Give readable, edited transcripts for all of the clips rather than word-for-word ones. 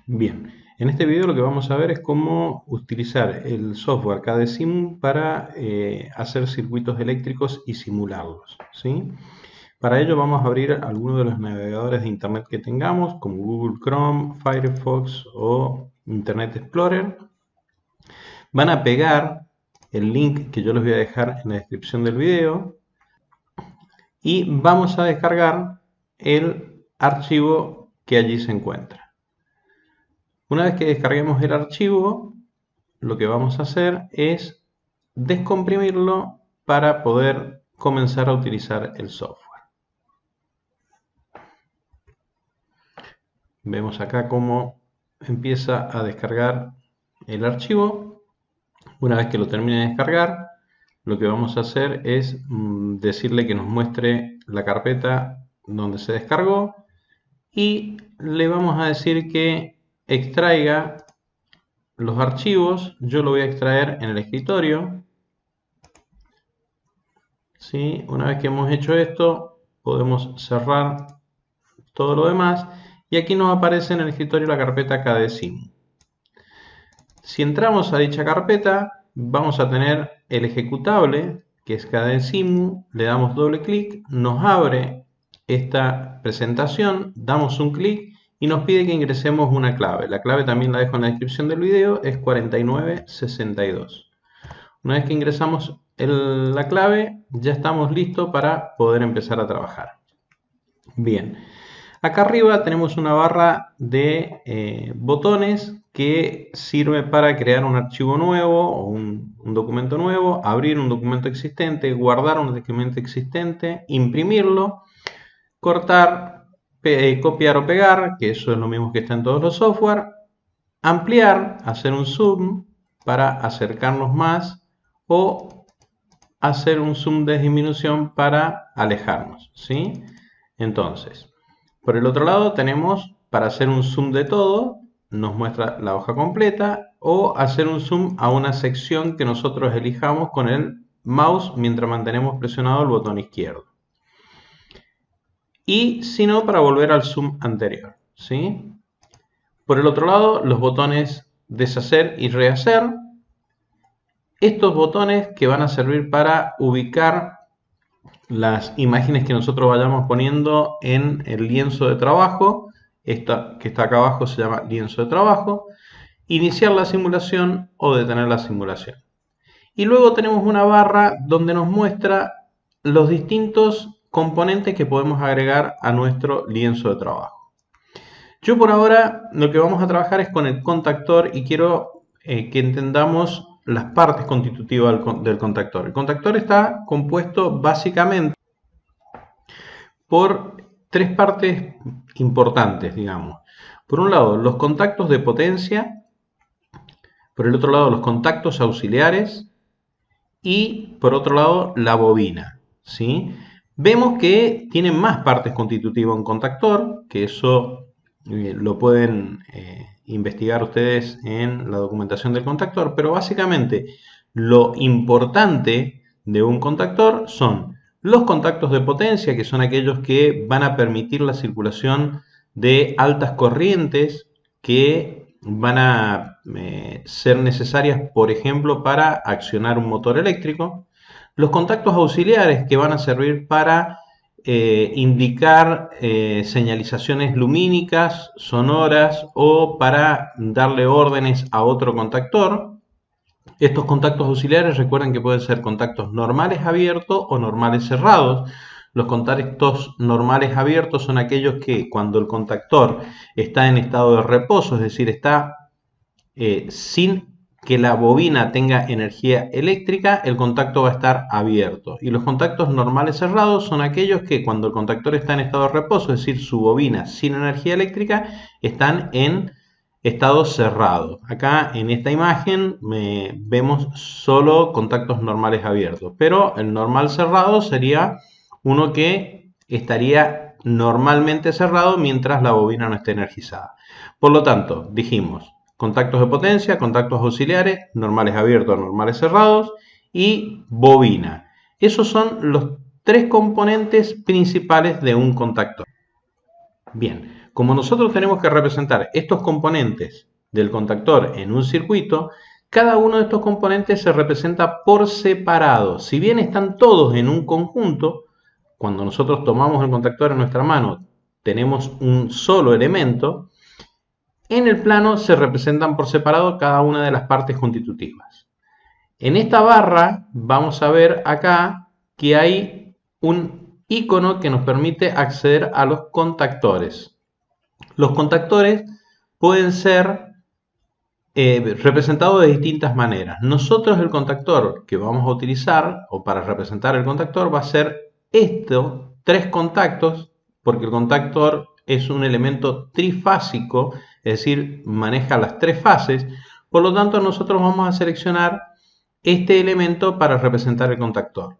Bien, en este video lo que vamos a ver es cómo utilizar el software KDSIM para hacer circuitos eléctricos y simularlos, ¿sí? Para ello vamos a abrir alguno de los navegadores de internet que tengamos, como Google Chrome, Firefox o Internet Explorer. Van a pegar el link que yo les voy a dejar en la descripción del video y vamos a descargar el archivo que allí se encuentra. Una vez que descarguemos el archivo, lo que vamos a hacer es descomprimirlo para poder comenzar a utilizar el software. Vemos acá cómo empieza a descargar el archivo. Una vez que lo termine de descargar, lo que vamos a hacer es decirle que nos muestre la carpeta donde se descargó y le vamos a decir que extraiga los archivos. Yo lo voy a extraer en el escritorio. ¿Sí? Una vez que hemos hecho esto, podemos cerrar todo lo demás y aquí nos aparece en el escritorio la carpeta KDSIM. Si entramos a dicha carpeta, vamos a tener el ejecutable, que es KDSIM, le damos doble clic, nos abre esta presentación, damos un clic y nos pide que ingresemos una clave. La clave también la dejo en la descripción del video, es 4962. Una vez que ingresamos la clave, ya estamos listos para poder empezar a trabajar. Bien, acá arriba tenemos una barra de botones que sirve para crear un archivo nuevo o un documento nuevo, abrir un documento existente, guardar un documento existente, imprimirlo, cortar, copiar o pegar, que eso es lo mismo que está en todos los software, ampliar, hacer un zoom para acercarnos más o hacer un zoom de disminución para alejarnos, ¿sí? Entonces, por el otro lado tenemos para hacer un zoom de todo, nos muestra la hoja completa, o hacer un zoom a una sección que nosotros elijamos con el mouse mientras mantenemos presionado el botón izquierdo. Y si no, para volver al zoom anterior, ¿sí? Por el otro lado, los botones deshacer y rehacer. Estos botones que van a servir para ubicar las imágenes que nosotros vayamos poniendo en el lienzo de trabajo. Esta que está acá abajo se llama lienzo de trabajo. Iniciar la simulación o detener la simulación. Y luego tenemos una barra donde nos muestra los distintos componentes que podemos agregar a nuestro lienzo de trabajo. Yo por ahora lo que vamos a trabajar es con el contactor y quiero que entendamos las partes constitutivas del contactor. El contactor está compuesto básicamente por tres partes importantes, digamos. Por un lado, los contactos de potencia, por el otro lado, los contactos auxiliares y por otro lado, la bobina, ¿sí? Vemos que tiene más partes constitutivas un contactor, que eso lo pueden investigar ustedes en la documentación del contactor, pero básicamente lo importante de un contactor son los contactos de potencia, que son aquellos que van a permitir la circulación de altas corrientes que van a ser necesarias, por ejemplo, para accionar un motor eléctrico. Los contactos auxiliares, que van a servir para indicar señalizaciones lumínicas, sonoras o para darle órdenes a otro contactor. Estos contactos auxiliares, recuerden que pueden ser contactos normales abiertos o normales cerrados. Los contactos normales abiertos son aquellos que cuando el contactor está en estado de reposo, es decir, está sin que la bobina tenga energía eléctrica, el contacto va a estar abierto. Y los contactos normales cerrados son aquellos que cuando el contactor está en estado de reposo, es decir, su bobina sin energía eléctrica, están en estado cerrado. Acá en esta imagen vemos solo contactos normales abiertos, pero el normal cerrado sería uno que estaría normalmente cerrado mientras la bobina no esté energizada. Por lo tanto, dijimos contactos de potencia, contactos auxiliares, normales abiertos, normales cerrados y bobina. Esos son los tres componentes principales de un contactor. Bien, como nosotros tenemos que representar estos componentes del contactor en un circuito, cada uno de estos componentes se representa por separado. Si bien están todos en un conjunto, cuando nosotros tomamos el contactor en nuestra mano, tenemos un solo elemento, en el plano se representan por separado cada una de las partes constitutivas. En esta barra vamos a ver acá que hay un icono que nos permite acceder a los contactores. Los contactores pueden ser representados de distintas maneras. Nosotros el contactor que vamos a utilizar, o para representar el contactor, va a ser estos 3 contactos, porque el contactor es un elemento trifásico, es decir, maneja las 3 fases. Por lo tanto, nosotros vamos a seleccionar este elemento para representar el contactor.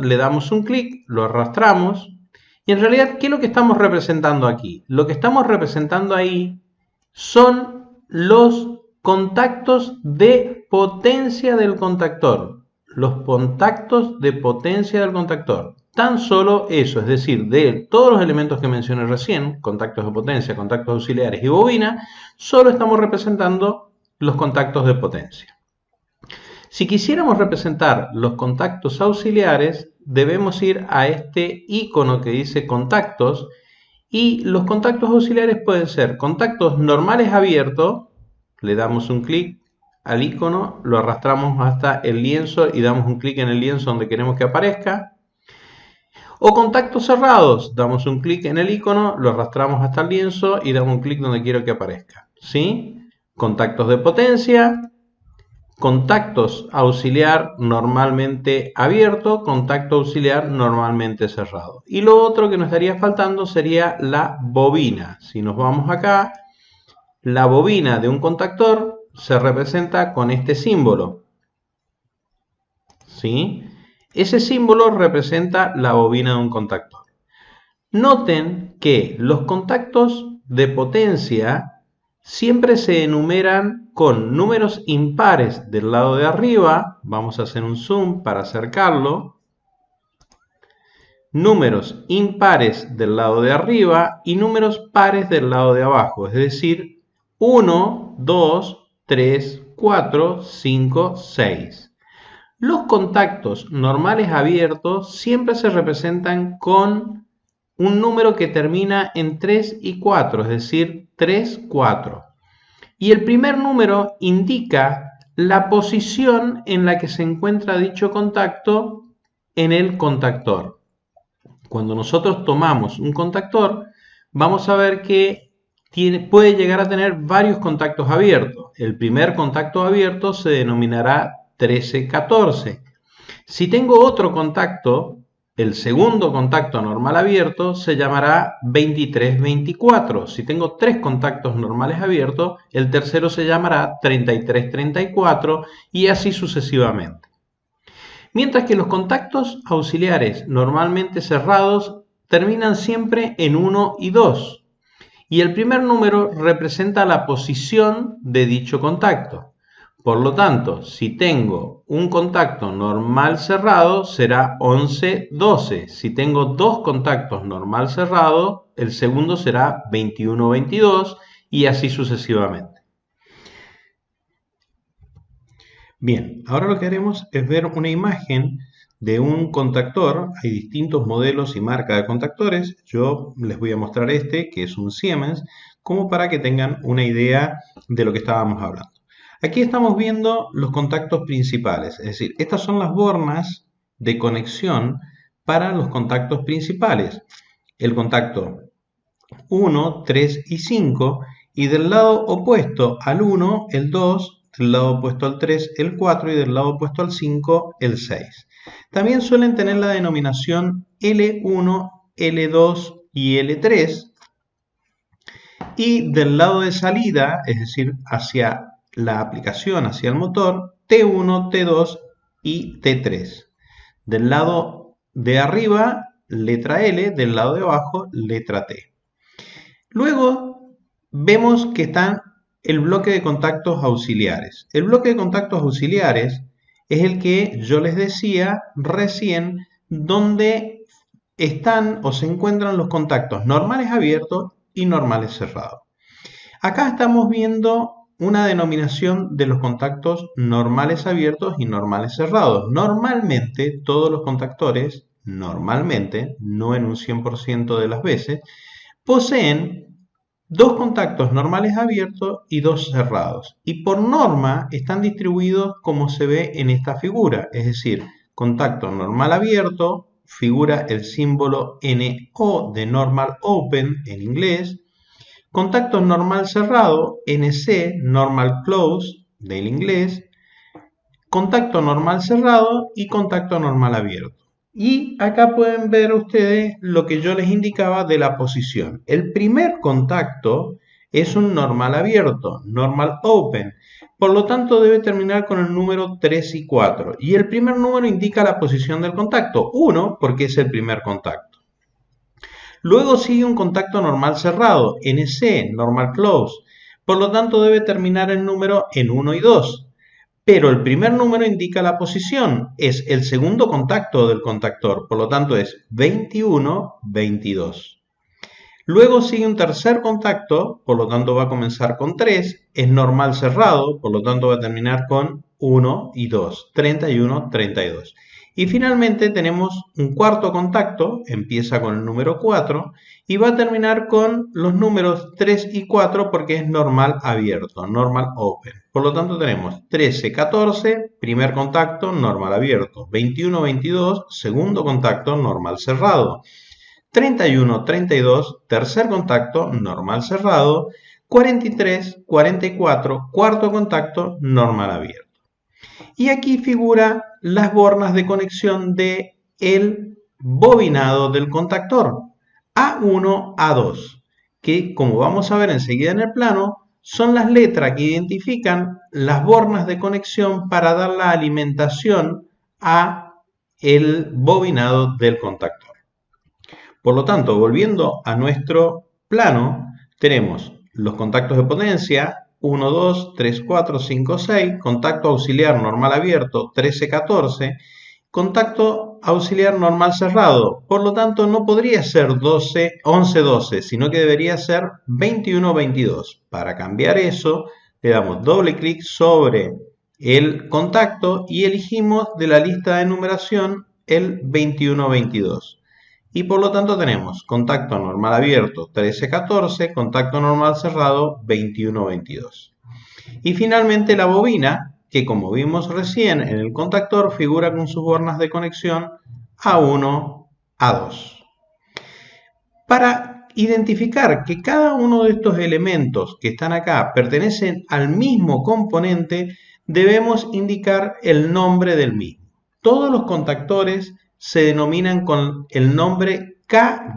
Le damos un clic, lo arrastramos, y en realidad, ¿qué es lo que estamos representando aquí? Lo que estamos representando ahí son los contactos de potencia del contactor. Los contactos de potencia del contactor. Tan solo eso, es decir, de todos los elementos que mencioné recién, contactos de potencia, contactos auxiliares y bobina, solo estamos representando los contactos de potencia. Si quisiéramos representar los contactos auxiliares, debemos ir a este icono que dice contactos, y los contactos auxiliares pueden ser contactos normales abiertos, le damos un clic al icono, lo arrastramos hasta el lienzo y damos un clic en el lienzo donde queremos que aparezca. O contactos cerrados, damos un clic en el icono, lo arrastramos hasta el lienzo y damos un clic donde quiero que aparezca. ¿Sí? Contactos de potencia, contactos auxiliar normalmente abierto, contacto auxiliar normalmente cerrado. Y lo otro que nos estaría faltando sería la bobina. Si nos vamos acá, la bobina de un contactor se representa con este símbolo. ¿Sí? Ese símbolo representa la bobina de un contactor. Noten que los contactos de potencia siempre se enumeran con números impares del lado de arriba. Vamos a hacer un zoom para acercarlo. Números impares del lado de arriba y números pares del lado de abajo. Es decir, 1, 2, 3, 4, 5, 6. Los contactos normales abiertos siempre se representan con un número que termina en 3 y 4, es decir, 3, 4. Y el primer número indica la posición en la que se encuentra dicho contacto en el contactor. Cuando nosotros tomamos un contactor, vamos a ver que puede llegar a tener varios contactos abiertos. El primer contacto abierto se denominará 13, 14. Si tengo otro contacto, el segundo contacto normal abierto se llamará 23, 24. Si tengo 3 contactos normales abiertos, el tercero se llamará 33, 34 y así sucesivamente. Mientras que los contactos auxiliares normalmente cerrados terminan siempre en 1 y 2. Y el primer número representa la posición de dicho contacto. Por lo tanto, si tengo un contacto normal cerrado, será 11, 12. Si tengo 2 contactos normal cerrado, el segundo será 21, 22 y así sucesivamente. Bien, ahora lo que haremos es ver una imagen de un contactor. Hay distintos modelos y marcas de contactores. Yo les voy a mostrar este, que es un Siemens, como para que tengan una idea de lo que estábamos hablando. Aquí estamos viendo los contactos principales, es decir, estas son las bornas de conexión para los contactos principales. El contacto 1, 3 y 5, y del lado opuesto al 1, el 2, del lado opuesto al 3, el 4, y del lado opuesto al 5, el 6. También suelen tener la denominación L1, L2 y L3, y del lado de salida, es decir, hacia la aplicación, hacia el motor, T1, T2 y T3. Del lado de arriba, letra L, del lado de abajo, letra T. Luego vemos que está el bloque de contactos auxiliares. El bloque de contactos auxiliares es el que yo les decía recién, donde están o se encuentran los contactos normales abiertos y normales cerrados. Acá estamos viendo una denominación de los contactos normales abiertos y normales cerrados. Normalmente todos los contactores, normalmente, no en un 100% de las veces, poseen dos contactos normales abiertos y dos cerrados. Y por norma están distribuidos como se ve en esta figura, es decir, contacto normal abierto, figura el símbolo NO de normal open en inglés, contacto normal cerrado, NC, normal close del inglés, contacto normal cerrado y contacto normal abierto. Y acá pueden ver ustedes lo que yo les indicaba de la posición. El primer contacto es un normal abierto, normal open. Por lo tanto, debe terminar con el número 3 y 4. Y el primer número indica la posición del contacto, 1, porque es el primer contacto. Luego sigue un contacto normal cerrado, NC, normal close. Por lo tanto, debe terminar el número en 1 y 2. Pero el primer número indica la posición, es el segundo contacto del contactor, por lo tanto es 21, 22. Luego sigue un tercer contacto, por lo tanto va a comenzar con 3, es normal cerrado, por lo tanto va a terminar con 1 y 2, 31, 32. Y finalmente tenemos un cuarto contacto, empieza con el número 4 y va a terminar con los números 3 y 4 porque es normal abierto, normal open. Por lo tanto tenemos 13, 14, primer contacto, normal abierto, 21, 22, segundo contacto, normal cerrado, 31, 32, tercer contacto, normal cerrado, 43, 44, cuarto contacto, normal abierto. Y aquí figura las bornas de conexión del bobinado del contactor A1, A2, que como vamos a ver enseguida en el plano, son las letras que identifican las bornas de conexión para dar la alimentación a el bobinado del contactor. Por lo tanto, volviendo a nuestro plano, tenemos los contactos de potencia 1, 2, 3, 4, 5, 6, contacto auxiliar normal abierto 13, 14, contacto auxiliar normal cerrado. Por lo tanto, no podría ser 12, 11, 12, sino que debería ser 21, 22. Para cambiar eso, le damos doble clic sobre el contacto y elegimos de la lista de numeración el 21, 22. Y por lo tanto tenemos contacto normal abierto 13, 14, contacto normal cerrado 21, 22. Y finalmente la bobina, que como vimos recién en el contactor, figura con sus bornas de conexión A1, A2. Para identificar que cada uno de estos elementos que están acá pertenecen al mismo componente, debemos indicar el nombre del mismo. Todos los contactores se denominan con el nombre K-,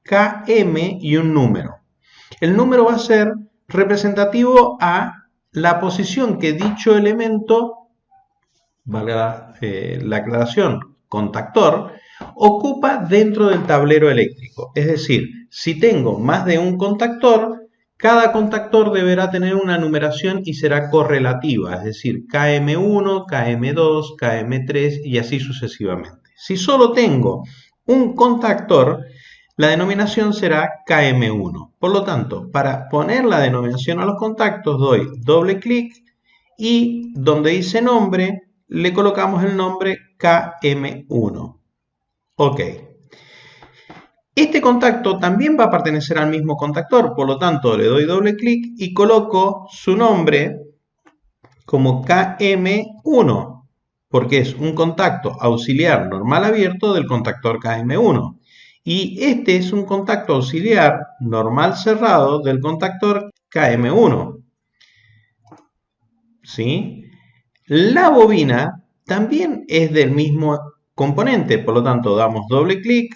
KM y un número. El número va a ser representativo a la posición que dicho elemento, valga la aclaración, contactor, ocupa dentro del tablero eléctrico. Es decir, si tengo más de un contactor, cada contactor deberá tener una numeración y será correlativa, es decir, KM1, KM2, KM3 y así sucesivamente. Si solo tengo un contactor, la denominación será KM1. Por lo tanto, para poner la denominación a los contactos doy doble clic y donde dice nombre le colocamos el nombre KM1. Ok. Este contacto también va a pertenecer al mismo contactor, por lo tanto le doy doble clic y coloco su nombre como KM1. Porque es un contacto auxiliar normal abierto del contactor KM1. Y este es un contacto auxiliar normal cerrado del contactor KM1. ¿Sí? La bobina también es del mismo componente, por lo tanto damos doble clic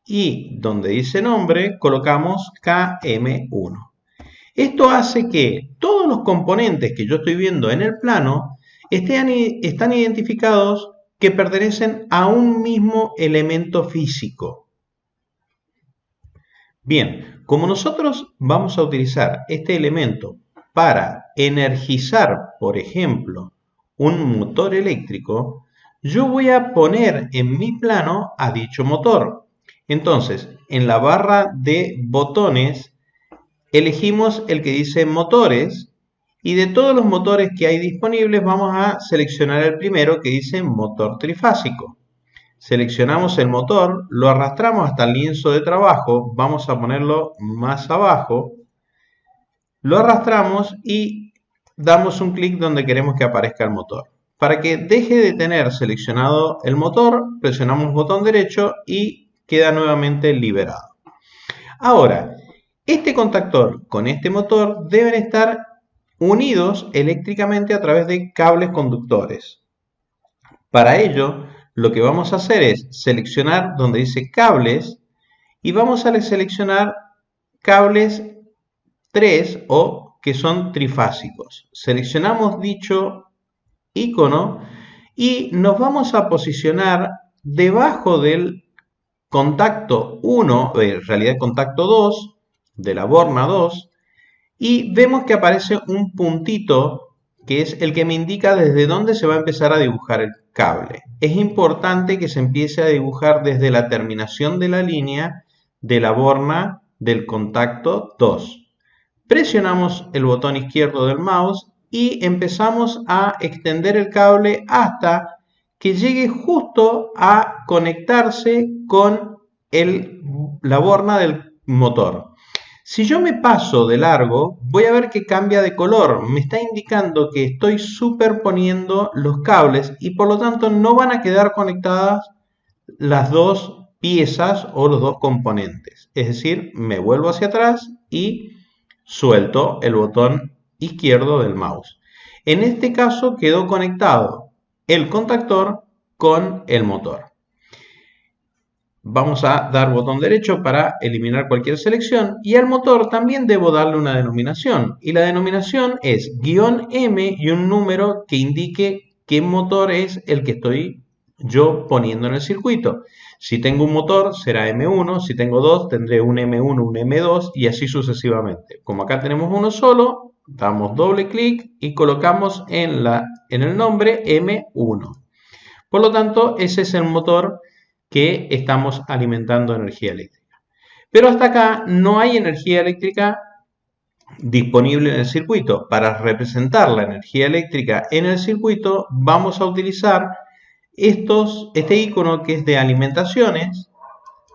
y donde dice nombre colocamos KM1. Esto hace que todos los componentes que yo estoy viendo en el plano están identificados que pertenecen a un mismo elemento físico. Bien, como nosotros vamos a utilizar este elemento para energizar, por ejemplo, un motor eléctrico, yo voy a poner en mi plano a dicho motor. Entonces, en la barra de botones, elegimos el que dice motores y de todos los motores que hay disponibles vamos a seleccionar el primero que dice motor trifásico. Seleccionamos el motor, lo arrastramos hasta el lienzo de trabajo, vamos a ponerlo más abajo, lo arrastramos y damos un clic donde queremos que aparezca el motor. Para que deje de tener seleccionado el motor, presionamos botón derecho y queda nuevamente liberado. Ahora, este contactor con este motor deben estar unidos eléctricamente a través de cables conductores. Para ello, lo que vamos a hacer es seleccionar donde dice cables y vamos a seleccionar cables 3 o que son trifásicos. Seleccionamos dicho icono y nos vamos a posicionar debajo del contacto 1, en realidad contacto 2, de la borna 2, y vemos que aparece un puntito que es el que me indica desde dónde se va a empezar a dibujar el cable. Es importante que se empiece a dibujar desde la terminación de la línea de la borna del contacto 2. Presionamos el botón izquierdo del mouse y empezamos a extender el cable hasta que llegue justo a conectarse con la borna del motor. Si yo me paso de largo, voy a ver que cambia de color. Me está indicando que estoy superponiendo los cables y por lo tanto no van a quedar conectadas las dos piezas o los dos componentes. Es decir, me vuelvo hacia atrás y suelto el botón izquierdo del mouse. En este caso quedó conectado el contactor con el motor. Vamos a dar botón derecho para eliminar cualquier selección y al motor también debo darle una denominación y la denominación es -M y un número que indique qué motor es el que estoy yo poniendo en el circuito. Si tengo un motor será M1, si tengo dos tendré un M1, un M2 y así sucesivamente. Como acá tenemos uno solo, damos doble clic y colocamos en el nombre M1. Por lo tanto, ese es el motor que estamos alimentando energía eléctrica. Pero hasta acá no hay energía eléctrica disponible en el circuito. Para representar la energía eléctrica en el circuito vamos a utilizar este icono que es de alimentaciones.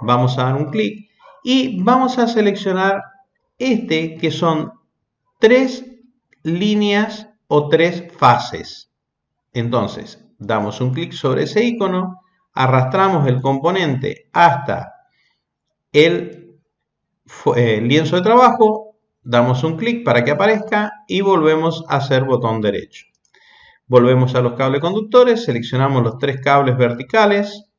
Vamos a dar un clic y vamos a seleccionar que son 3 líneas o 3 fases. Entonces, damos un clic sobre ese icono, arrastramos el componente hasta el lienzo de trabajo, damos un clic para que aparezca y volvemos a hacer botón derecho. Volvemos a los cables conductores, seleccionamos los 3 cables verticales,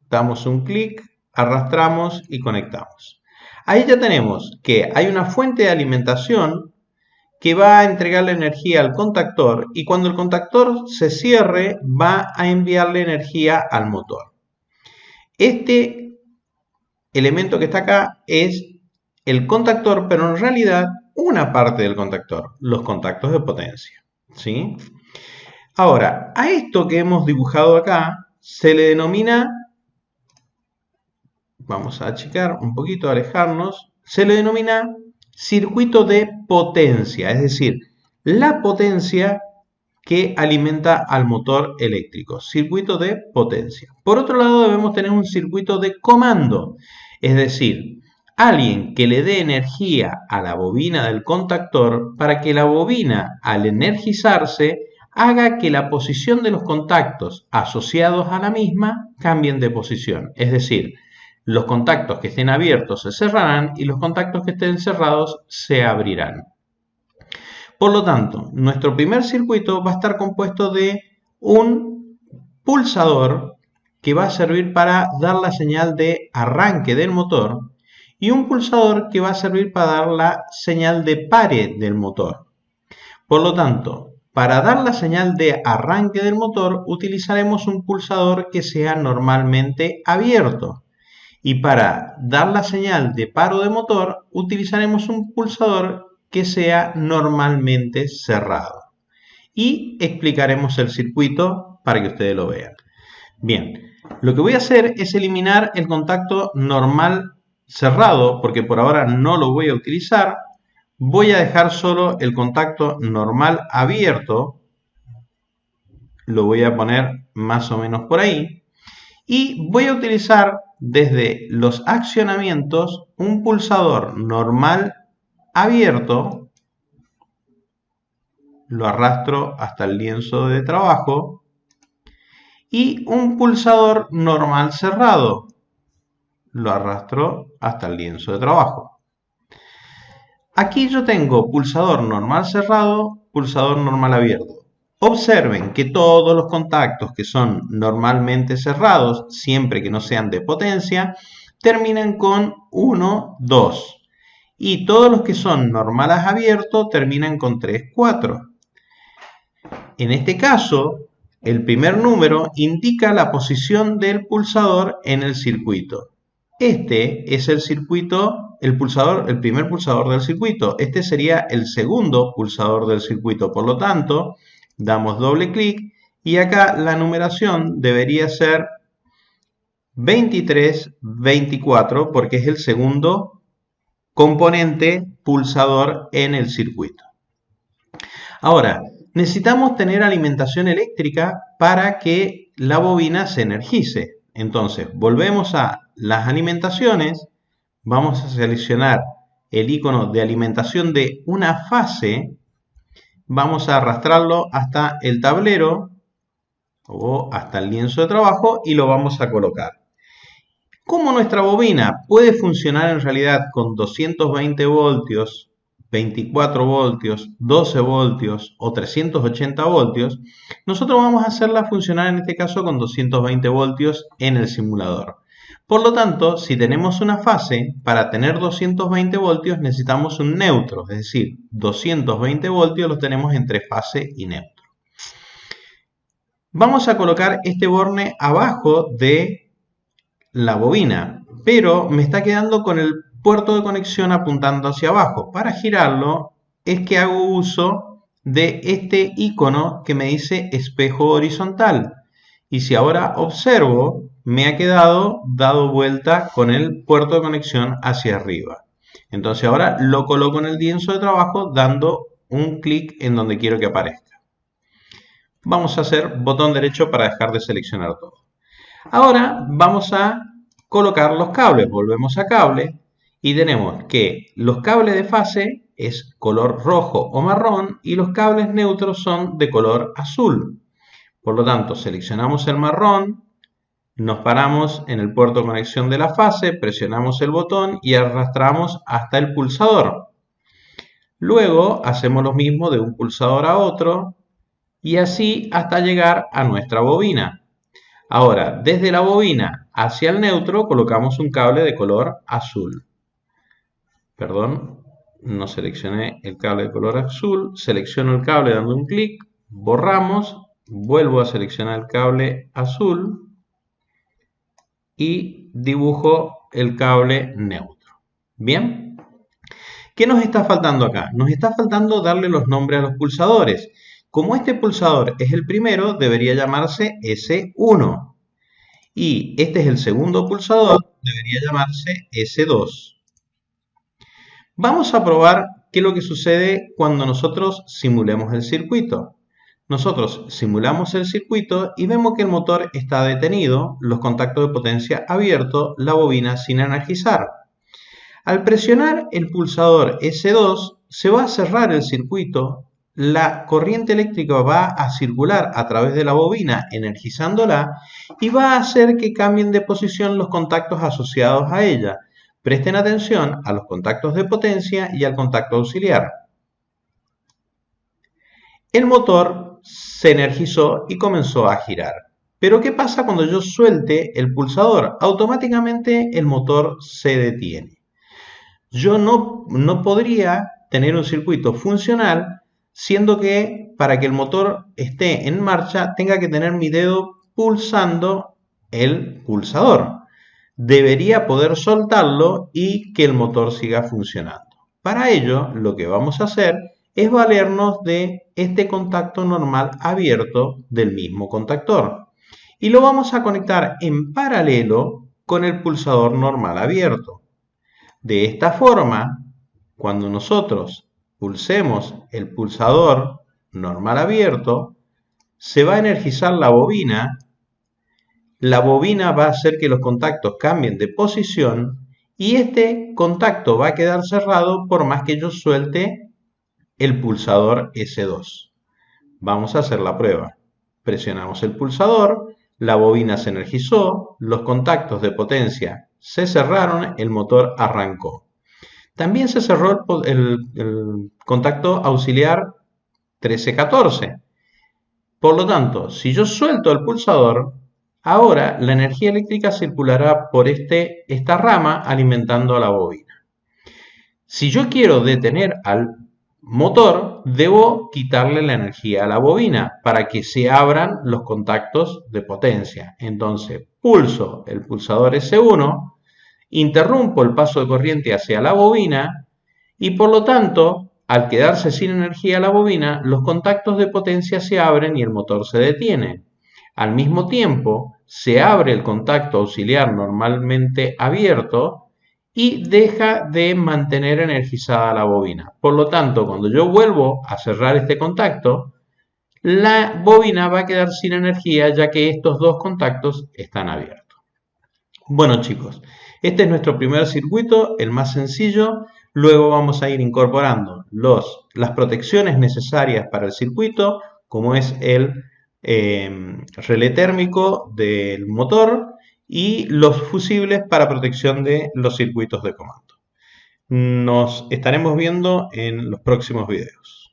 damos un clic, arrastramos y conectamos. Ahí ya tenemos que hay una fuente de alimentación que va a entregarle energía al contactor y cuando el contactor se cierre va a enviarle energía al motor. Este elemento que está acá es el contactor, pero en realidad una parte del contactor, los contactos de potencia, ¿sí? Ahora, a esto que hemos dibujado acá se le denomina, vamos a achicar un poquito, alejarnos, se le denomina circuito de potencia, es decir, la potencia que alimenta al motor eléctrico, circuito de potencia. Por otro lado, debemos tener un circuito de comando, es decir, alguien que le dé energía a la bobina del contactor para que la bobina, al energizarse, haga que la posición de los contactos asociados a la misma cambien de posición, es decir, los contactos que estén abiertos se cerrarán y los contactos que estén cerrados se abrirán. Por lo tanto, nuestro primer circuito va a estar compuesto de un pulsador que va a servir para dar la señal de arranque del motor y un pulsador que va a servir para dar la señal de pare del motor. Por lo tanto, para dar la señal de arranque del motor utilizaremos un pulsador que sea normalmente abierto. Y para dar la señal de paro de motor utilizaremos un pulsador que sea normalmente cerrado. Y explicaremos el circuito para que ustedes lo vean. Bien, lo que voy a hacer es eliminar el contacto normal cerrado, porque por ahora no lo voy a utilizar. Voy a dejar solo el contacto normal abierto. Lo voy a poner más o menos por ahí. Y voy a utilizar desde los accionamientos un pulsador normal abierto. Lo arrastro hasta el lienzo de trabajo. Y un pulsador normal cerrado. Lo arrastro hasta el lienzo de trabajo. Aquí yo tengo pulsador normal cerrado, pulsador normal abierto. Observen que todos los contactos que son normalmente cerrados, siempre que no sean de potencia, terminan con 1, 2. Y todos los que son normales abiertos terminan con 3, 4. En este caso, el primer número indica la posición del pulsador en el circuito. Este es el circuito, el primer pulsador del circuito. Este sería el segundo pulsador del circuito. Por lo tanto, damos doble clic y acá la numeración debería ser 2324 porque es el segundo componente pulsador en el circuito. Ahora, necesitamos tener alimentación eléctrica para que la bobina se energice. Entonces, volvemos a las alimentaciones, vamos a seleccionar el icono de alimentación de una fase, vamos a arrastrarlo hasta el tablero o hasta el lienzo de trabajo y lo vamos a colocar. Como nuestra bobina puede funcionar en realidad con 220 voltios, 24 voltios, 12 voltios o 380 voltios, nosotros vamos a hacerla funcionar en este caso con 220 voltios en el simulador. Por lo tanto, si tenemos una fase, para tener 220 voltios necesitamos un neutro, es decir, 220 voltios los tenemos entre fase y neutro. Vamos a colocar este borne abajo de la bobina, pero me está quedando con el puerto de conexión apuntando hacia abajo. Para girarlo es que hago uso de este icono que me dice espejo horizontal. Y si ahora observo, me ha quedado dado vuelta con el puerto de conexión hacia arriba. Entonces ahora lo coloco en el lienzo de trabajo dando un clic en donde quiero que aparezca. Vamos a hacer botón derecho para dejar de seleccionar todo. Ahora vamos a colocar los cables. Volvemos a cable y tenemos que los cables de fase es color rojo o marrón y los cables neutros son de color azul. Por lo tanto, seleccionamos el marrón, nos paramos en el puerto de conexión de la fase, presionamos el botón y arrastramos hasta el pulsador. Luego hacemos lo mismo de un pulsador a otro y así hasta llegar a nuestra bobina. Ahora, desde la bobina hacia el neutro colocamos un cable de color azul. Perdón, no seleccioné el cable de color azul. Selecciono el cable dando un clic, borramos, vuelvo a seleccionar el cable azul y dibujo el cable neutro. ¿Bien? ¿Qué nos está faltando acá? Nos está faltando darle los nombres a los pulsadores. Como este pulsador es el primero, debería llamarse S1. Y este es el segundo pulsador, debería llamarse S2. Vamos a probar qué es lo que sucede cuando nosotros simulemos el circuito. Nosotros simulamos el circuito y vemos que el motor está detenido, los contactos de potencia abiertos, la bobina sin energizar. Al presionar el pulsador S2 se va a cerrar el circuito, la corriente eléctrica va a circular a través de la bobina energizándola y va a hacer que cambien de posición los contactos asociados a ella. Presten atención a los contactos de potencia y al contacto auxiliar. El motor se energizó y comenzó a girar. Pero ¿qué pasa cuando yo suelte el pulsador? Automáticamente el motor se detiene. Yo no podría tener un circuito funcional, siendo que para que el motor esté en marcha tenga que tener mi dedo pulsando el pulsador. Debería poder soltarlo y que el motor siga funcionando. Para ello, lo que vamos a hacer es valernos de este contacto normal abierto del mismo contactor. y lo vamos a conectar en paralelo con el pulsador normal abierto. De esta forma, cuando nosotros pulsemos el pulsador normal abierto, se va a energizar la bobina va a hacer que los contactos cambien de posición y este contacto va a quedar cerrado por más que yo suelte el pulsador S2. Vamos a hacer la prueba. Presionamos el pulsador, la bobina se energizó, los contactos de potencia se cerraron, el motor arrancó. También se cerró el contacto auxiliar 1314. Por lo tanto, si yo suelto el pulsador, ahora la energía eléctrica circulará por esta rama alimentando a la bobina. Si yo quiero detener al motor, debo quitarle la energía a la bobina para que se abran los contactos de potencia. Entonces, pulso el pulsador S1, interrumpo el paso de corriente hacia la bobina y por lo tanto, al quedarse sin energía la bobina, los contactos de potencia se abren y el motor se detiene. Al mismo tiempo, se abre el contacto auxiliar normalmente abierto y deja de mantener energizada la bobina. Por lo tanto, cuando yo vuelvo a cerrar este contacto, la bobina va a quedar sin energía ya que estos dos contactos están abiertos. Bueno chicos, este es nuestro primer circuito, el más sencillo. Luego vamos a ir incorporando las protecciones necesarias para el circuito, como es el relé térmico del motor y los fusibles para protección de los circuitos de comando. Nos estaremos viendo en los próximos videos.